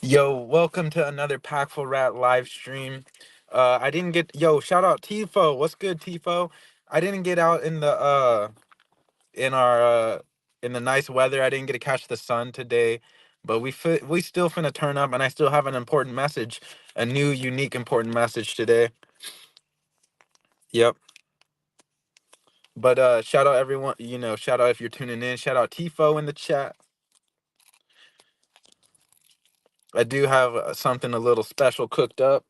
Yo, welcome to another Packful Rat live stream. I didn't get shout out Tifo. What's good, Tifo? I didn't get out in our in the nice weather. I didn't get to catch the sun today, but we still finna turn up, and I still have an important message, a new, unique, important message today. Yep. But shout out everyone. Shout out if you're tuning in. Shout out Tifo in the chat. I do have something a little special cooked up,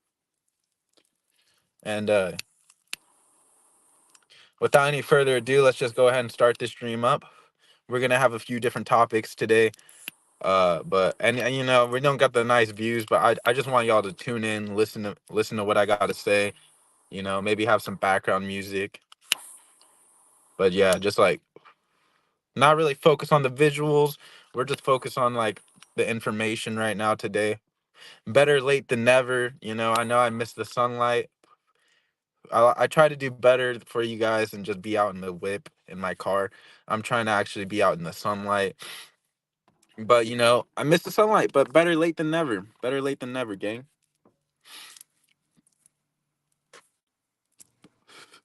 and without any further ado, let's just go ahead and start this stream up. We're gonna have a few different topics today. But and we don't got the nice views, but I just want y'all to tune in, listen to what I gotta say. Maybe have some background music. But yeah, just like not really focus on the visuals. We're just focused on like the information right now today. Better late than never. I know I missed the sunlight. I try to do better for you guys and just be out in the whip in my car. I'm trying to actually be out in the sunlight. But I missed the sunlight, but better late than never. Better late than never, gang.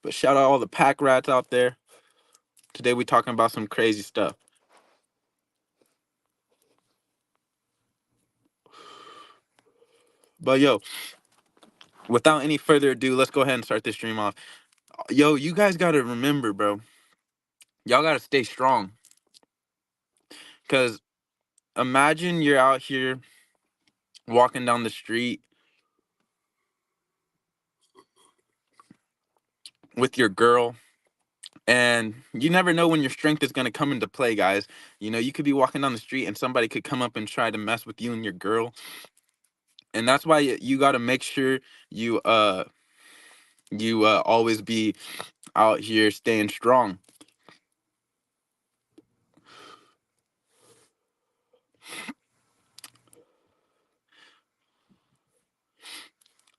But shout out all the pack rats out there. Today we talking about some crazy stuff. But yo, without any further ado, let's go ahead and start this stream off. Yo, you guys gotta remember, bro. Y'all gotta stay strong. Cause imagine you're out here walking down the street with your girl. And you never know when your strength is going to come into play, guys. You could be walking down the street and somebody could come up and try to mess with you and your girl. And that's why you got to make sure you always be out here staying strong.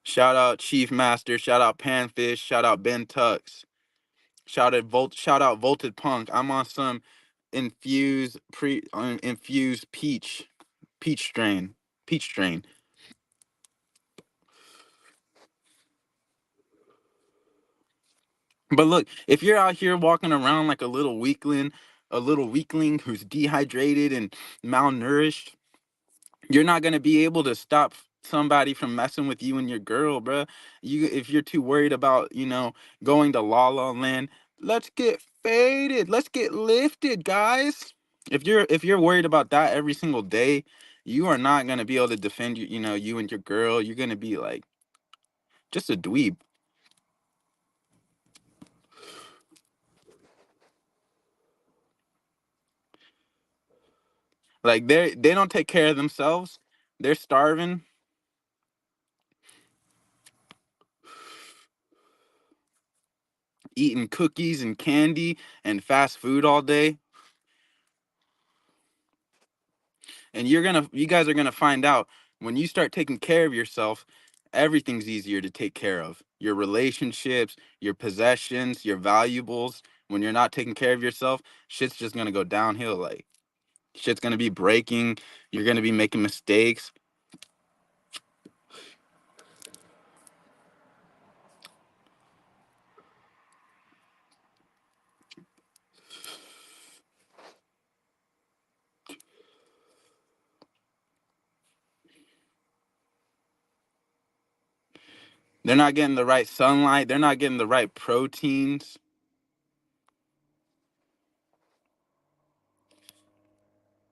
Shout out Chief Master, shout out Panfish, shout out Ben Tux, shout out Volted Punk. I'm on some infused peach strain. But look, if you're out here walking around like a little weakling who's dehydrated and malnourished, you're not gonna be able to stop somebody from messing with you and your girl, bruh. If you're too worried about, going to La La Land, let's get faded, let's get lifted, guys. If you're worried about that every single day, you are not gonna be able to defend you and your girl. You're gonna be like just a dweeb. Like they don't take care of themselves. They're starving, eating cookies and candy and fast food all day. And you guys are gonna find out when you start taking care of yourself, everything's easier to take care of. Your relationships, your possessions, your valuables. When you're not taking care of yourself, shit's just gonna go downhill. Like shit's gonna be breaking. You're gonna be making mistakes. They're not getting the right sunlight. They're not getting the right proteins.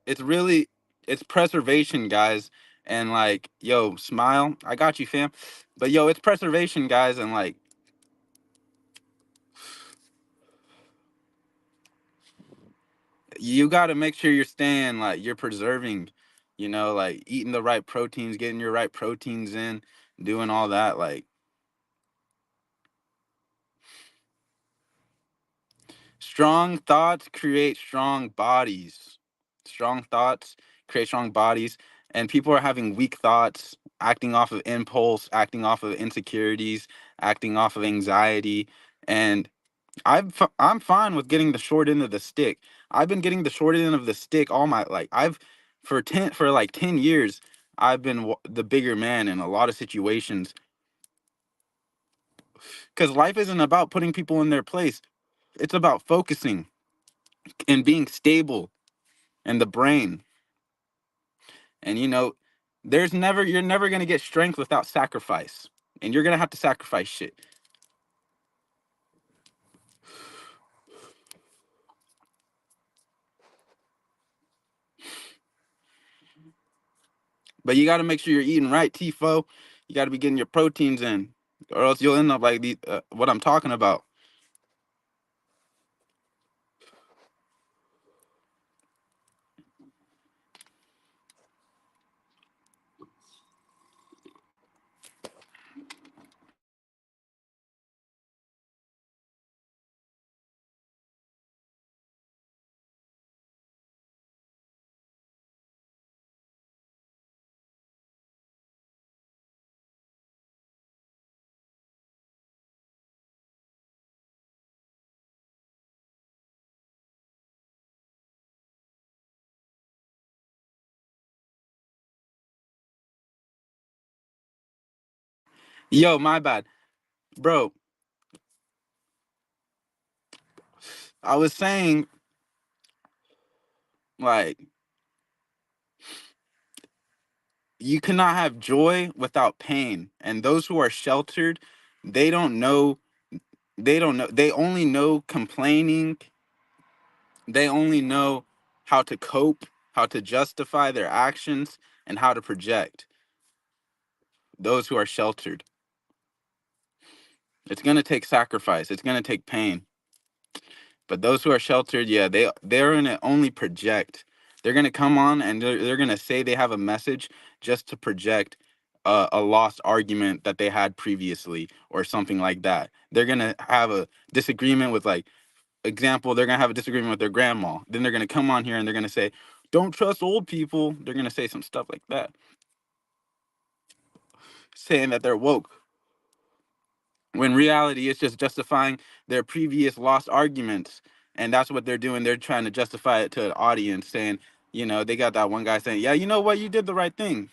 It's really it's preservation, guys. And like, yo, smile. I got you, fam. But yo, it's preservation, guys, and like you got to make sure you're staying like you're preserving, like eating the right proteins, getting your right proteins in, doing all that. Like strong thoughts create strong bodies. Strong thoughts create strong bodies, and people are having weak thoughts, acting off of impulse, acting off of insecurities, acting off of anxiety, and I'm fine with getting the short end of the stick. I've been getting the short end of the stick all my like I've for like 10 years. I've been the bigger man in a lot of situations, because life isn't about putting people in their place. It's about focusing and being stable in the brain. And you're never going to get strength without sacrifice. And you're going to have to sacrifice shit. But you got to make sure you're eating right, Tifo. You got to be getting your proteins in, or else you'll end up like what I'm talking about. Yo, my bad, bro. I was saying, like, you cannot have joy without pain. And those who are sheltered, they don't know. They don't know. They only know complaining. They only know how to cope, how to justify their actions, and how to project. Those who are sheltered. It's gonna take sacrifice. It's gonna take pain. But those who are sheltered, yeah, they're gonna only project. They're gonna come on and they're gonna say they have a message just to project a lost argument that they had previously or something like that. They're gonna have a disagreement with, like, example, they're gonna have a disagreement with their grandma. Then they're gonna come on here and they're gonna say, "Don't trust old people." They're gonna say some stuff like that, saying that they're woke. When reality it's just justifying their previous lost arguments. And that's what they're doing. They're trying to justify it to an audience, saying, they got that one guy saying, yeah, you know what, you did the right thing.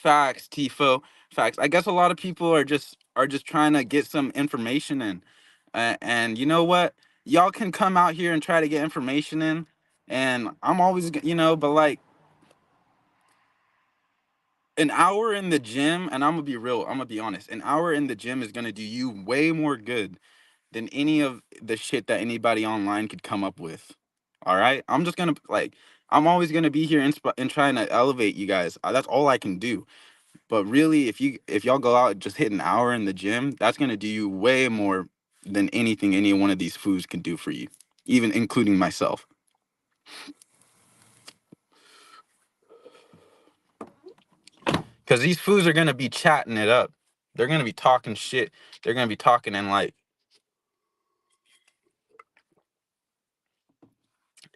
Facts, Tifo. Facts. I guess a lot of people are just trying to get some information in. And you know what, y'all can come out here and try to get information in, and I'm always but, like, an hour in the gym, and I'm gonna be real, I'm gonna be honest, an hour in the gym is gonna do you way more good than any of the shit that anybody online could come up with. All right, I'm just gonna, like, I'm always gonna be here and trying to elevate you guys. That's all I can do. But really, if y'all go out and just hit an hour in the gym, that's gonna do you way more than anything any one of these foods can do for you, even including myself. Because these foods are gonna be chatting it up. They're gonna be talking shit. They're gonna be talking, and, like,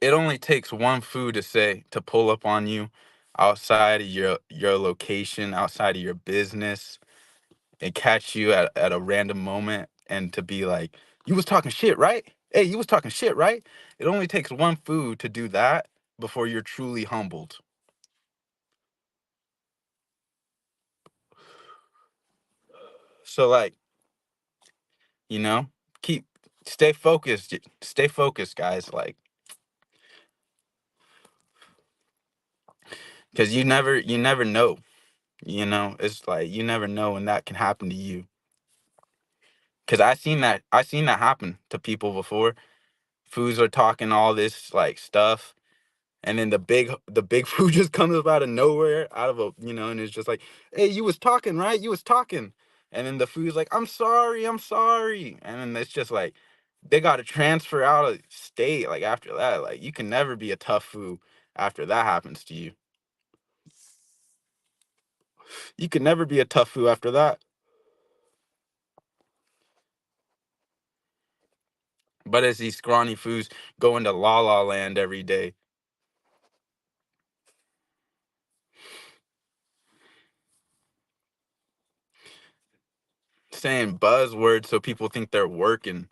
it only takes one food to pull up on you outside of your location, outside of your business, and catch you at a random moment, and to be like, you was talking shit, right? Hey, you was talking shit, right? It only takes one food to do that before you're truly humbled. So, like, you know, keep stay focused, guys, like, because you never know. It's like you never know when that can happen to you. Because I seen that happen to people before. Foods are talking all this, like, stuff, and then the big food just comes up out of nowhere, out of and it's just like, hey, you was talking, right? You was talking. And then the food's like, I'm sorry. And then it's just like, they got to transfer out of state, like, after that. Like, you can never be a tough food after that happens to you. You can never be a tough food after that. But it's these scrawny foods going to La La Land every day. saying buzzwords so people think they're working.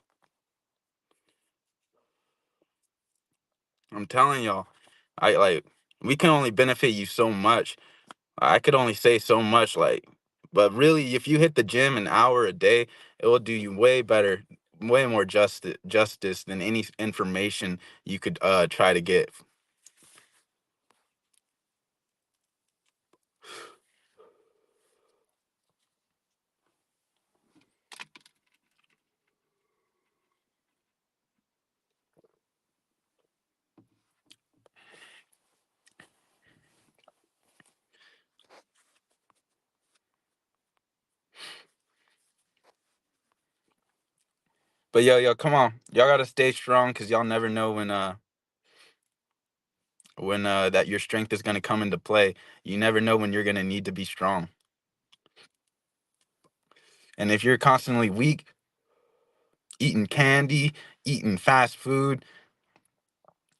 I'm telling y'all, I like we can only benefit you so much. I could only say so much, like, but really, if you hit the gym an hour a day, it will do you way better, way more justice than any information you could try to get. But yo, come on, y'all gotta stay strong because y'all never know when that your strength is gonna come into play. You never know when you're gonna need to be strong. And if you're constantly weak, eating candy, eating fast food,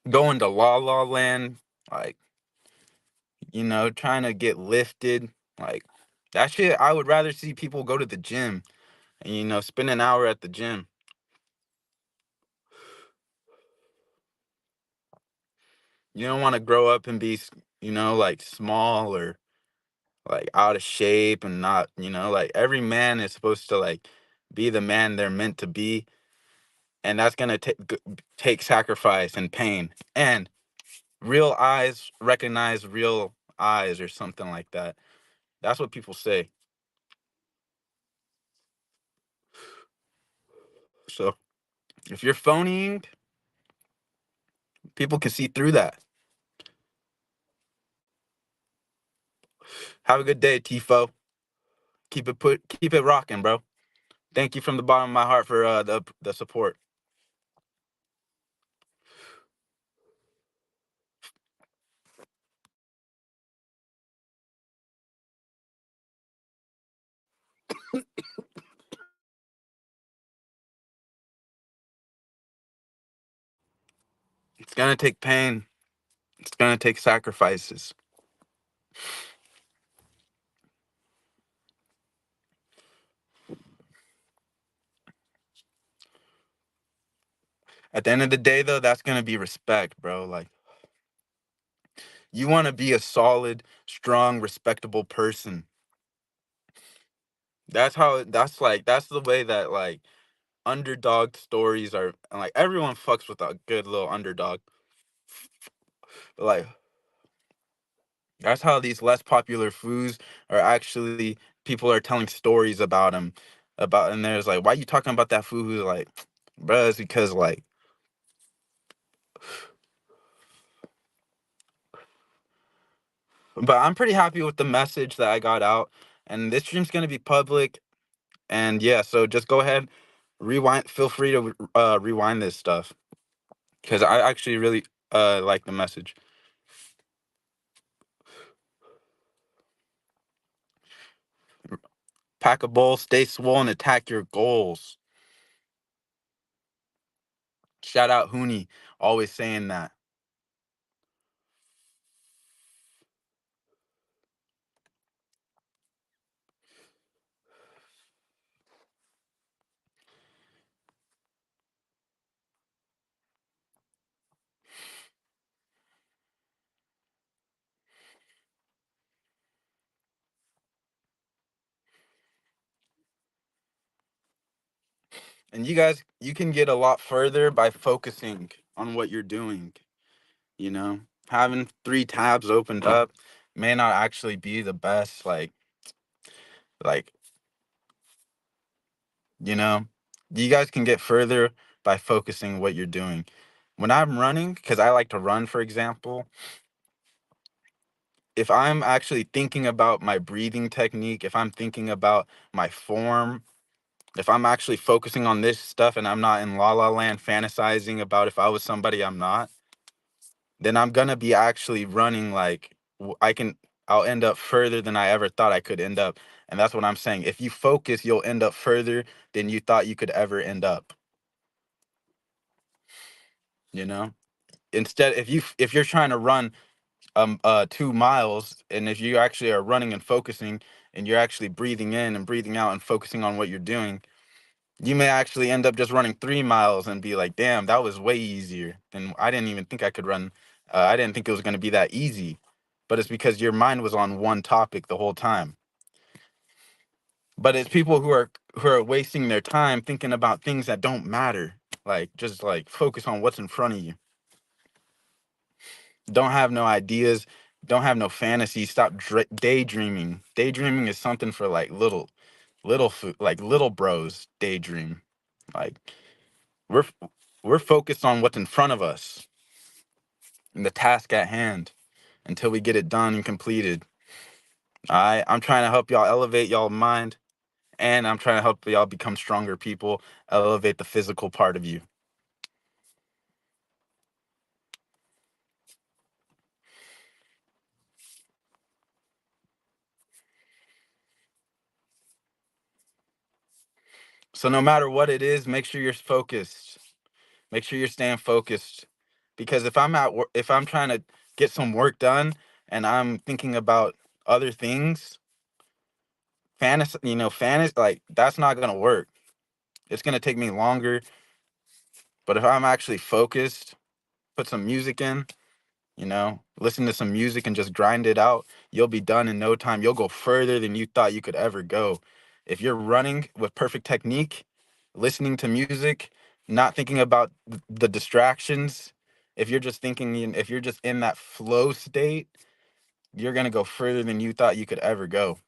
going to la la land, like, trying to get lifted, like that shit, I would rather see people go to the gym and spend an hour at the gym. You don't want to grow up and be, like small or like out of shape and not, like every man is supposed to like be the man they're meant to be, and that's gonna take sacrifice and pain. And real eyes recognize real eyes or something like that. That's what people say. So if you're phoning, people can see through that. Have a good day, Tifo. Keep it rocking, bro. Thank you from the bottom of my heart for the support. It's gonna take pain. It's gonna take sacrifices. At the end of the day, though, that's gonna be respect, bro. Like, you want to be a solid, strong, respectable person. That's the way that like underdog stories are. And like everyone fucks with a good little underdog. But like that's how these less popular foods are actually, people are telling stories about them. And there's like, why you talking about that food? Who's like, bruh, it's because like, but I'm pretty happy with the message that I got out. And this stream's gonna be public. And yeah, so just go ahead, rewind. Feel free to rewind this stuff because I actually really like the message. Pack a bowl, stay swollen, attack your goals. Shout out Hooney, always saying that. And you can get a lot further by focusing on what you're doing. You know, having three tabs opened up may not actually be the best. Like you know, you guys can get further by focusing what you're doing. When I'm running, because I like to run, for example, if I'm actually thinking about my breathing technique, if I'm thinking about my form, if I'm actually focusing on this stuff and I'm not in la la land fantasizing about if I was somebody I'm not, then I'm gonna be actually running like I'll end up further than I ever thought I could end up. And that's what I'm saying. If you focus, you'll end up further than you thought you could ever end up, you know? Instead, if you're trying to run 2 miles, and if you actually are running and focusing, and you're actually breathing in and breathing out and focusing on what you're doing, you may actually end up just running 3 miles and be like, damn, that was way easier. And I didn't even think I could run. I didn't think it was going to be that easy. But it's because your mind was on one topic the whole time. But it's people who are wasting their time thinking about things that don't matter. Like, just like focus on what's in front of you. Don't have no ideas. Don't have no fantasies. Stop daydreaming. Daydreaming is something for like like little bros daydream. Like, we're we're focused on what's in front of us and the task at hand until we get it done and completed. I'm trying to help y'all elevate y'all mind, and I'm trying to help y'all become stronger people, elevate the physical part of you. So no matter what it is, make sure you're focused. Make sure you're staying focused, because if I'm trying to get some work done and I'm thinking about other things, fantasy, like, that's not gonna work. It's gonna take me longer. But if I'm actually focused, put some music in, listen to some music and just grind it out, you'll be done in no time. You'll go further than you thought you could ever go. If you're running with perfect technique, listening to music, not thinking about the distractions, if you're just in that flow state, you're going to go further than you thought you could ever go.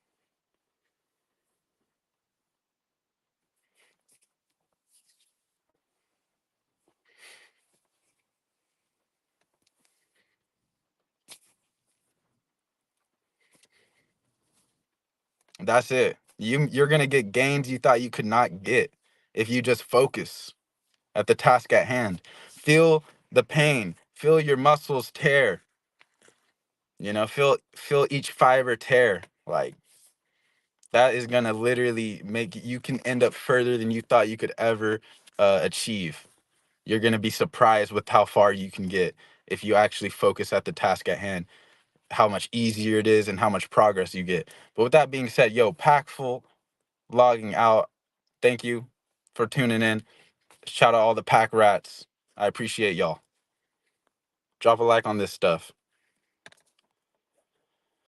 That's it. You're going to get gains you thought you could not get if you just focus at the task at hand. Feel the pain, feel your muscles tear, feel each fiber tear. Like, that is gonna literally make you can end up further than you thought you could ever achieve. You're gonna be surprised with how far you can get if you actually focus at the task at hand, how much easier it is and how much progress you get. But with that being said, yo, Packful logging out. Thank you for tuning in. Shout out all the pack rats. I appreciate y'all. Drop a like on this stuff.